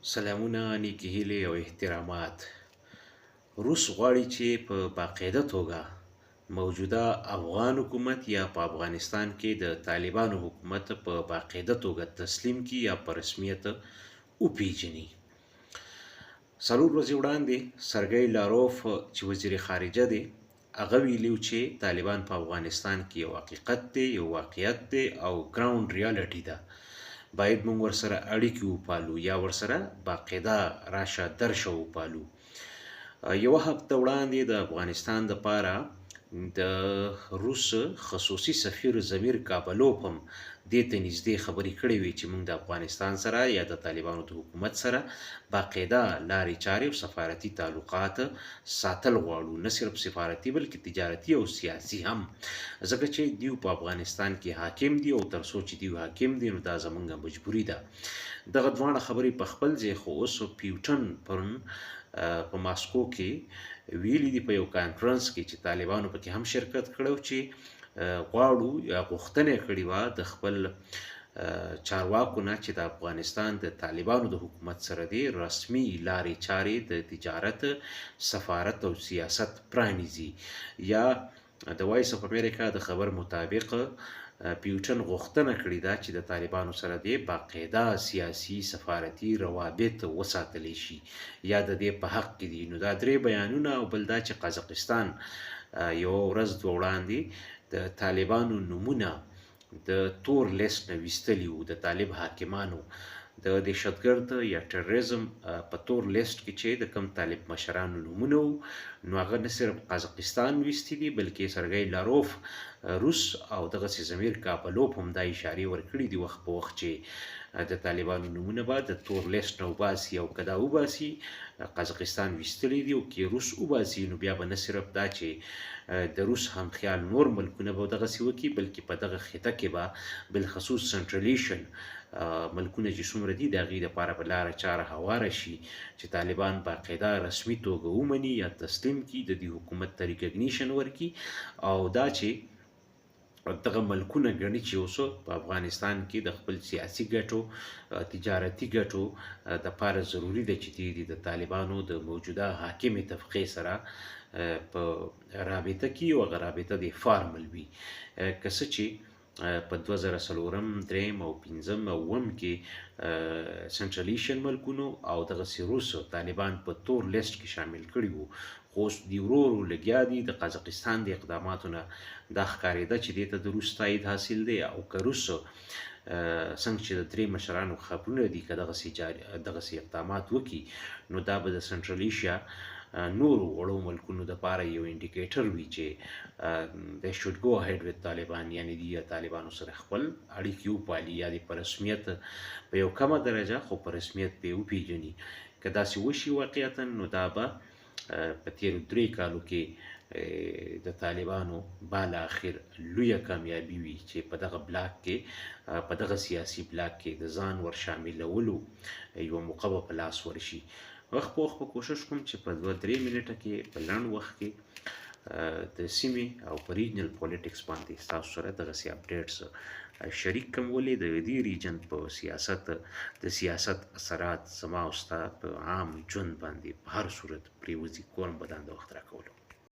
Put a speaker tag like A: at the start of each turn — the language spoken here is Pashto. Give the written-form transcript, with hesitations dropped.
A: سلامونه، نیکې هیلې او احترامات. روس غواړي چې په باقاعده توګه موجوده افغان حکومت یا په افغانستان کې د طالبانو حکومت په باقاعده توګه تسلیم کړي یا په رسمیت وپیژني. څلور ورځې وړاندې سرګی لاروف چې وزیر خارجه دی، هغه ویلي چې طالبان په افغانستان کې یو حقیقت دی، یو واقعیت دی او ګراوند ریالټي ده. باید موږ ورسره اړیکې وپالو یا ورسره باقاعده راشه درشه وپالو. یوه هفته وړاندې د افغانستان دپاره د روس خصوصي سفیر ضمیر کابلوف هم دې ته نږدې خبرې کړې وې چې موږ د افغانستان سره یا د طالبانو د حکومت سره باقاعده لارې چارې او سفارتي تعلقات ساتل غواړو، نه صرف سفارتي بلکې تجارتي او سیاسي هم، ځکه چې دیو په افغانستان کې حاکم دی او تر څو چې دیو حاکم دی نو دا زموږ مجبوري ده. دغه دواړه خبرې په خپل ځای، خو اوس پیوټن پرون په ماسکو کې ویلي دي په یو کانفرنس کې چې طالبانو پکې هم شرکت کړی چې غواړو یا غوښتنه یې کړې وه د خپل چارواکو نه چې د افغانستان د طالبانو د حکومت سره دی رسمي لارې چارې د تجارت، سفارت او سیاست پرانیزي. یا د وایس اف امریکا د خبر مطابق پیوټن غوښتنه کړې ده چې د طالبانو سره د باقاعده سیاسي سفارتي روابط وساتلی شي یا د دې په حق کې دي. نو دا درې بیانونه، او بل دا چې قزاقستان یوه ورځ دوه وړاندې د طالبانو نومونه د تور لیست نه ویستلي وو، د طالب حاکمانو د دهشتګرد یا ټرریزم په تور لیست کې چې د کم طالب مشرانو نومونه وو، نو هغه نه صرف قزاقستان ویستي دي بلکې سرګی لاروف روس او دغسې ضمیر کابلوف هم دا اشارې ورکړي دي وخت په وخت چې د طالبانو نومونه به د تور لیست نه وباسي، او که دا وباسي قزاقستان ویستلی دي او که روس وباسي نو بیا به نه صرف دا چې د روس هم خیال نور ملکونه به دغسې وکړي بلکې په دغه خطه کې به بالخصوص سنټرلیشن ملکونه چې څومره دي د هغې دپاره به لاره چاره هواره شي چې طالبان باقاعده رسمي توګه ومني یا تسلیم کړي، د دې حکومت ته ریکګنیشن ورکړي، او دا چې دغه ملکونه ګڼي چې اوس په افغانستان کې د خپل سیاسي ګټو، تجارتي ګټو دپاره ضروري ده چې د طالبانو د موجوده حاکمې طبقې سره په رابطه کې یو هغه رابطه د فارمل وي. که څه چې په 2004 دریم او پنځم او اووم کې سنټرلیشن ملکونو او دغسې روس طالبان په تور لیست کې شامل کړي وو، خو اوس دی ورو ورو لګیا دي. د قزاقستان د اقداماتو نه دا ښکارېده چې دې ته د روس تایید حاصل دی، او که روس څنګه چې د درې مشرانو خبرونه دي که دغسې اقدامات وکړي نو دا به د سنټرلیشیا نورو وړو ملکونو دپاره یو انډیکیټر وي چې they should go ahead with طالبان، یعنې دوی طالبانو سره خپل اړیکې وپالي یا دې په رسمیت په یو کمه درجه خو په رسمیت پې وپیژني. که داسې وشي واقعیتا نو دا به په تېرو 3 کالو کې د طالبانو بالاخر لویه کامیابي وي چې په دغه بلاک کې، په دغه سیاسي بلاک کې د ځان ور شاملولو یوه موقع به په لاس ورشي. وخت په وخت به کوشش کوم چې په 2-3 منټه کې په لنډ وخت کې د سیمې او په ریجنل پولیټکس باندې ستاسو سره دغسې اپډیټس شریک کړم، ولې د دې ریجن په سیاست اثرات زما او ستا په عام ژوند باندې په هر صورت پرېوځي. کورم به دا د وخت راکولو.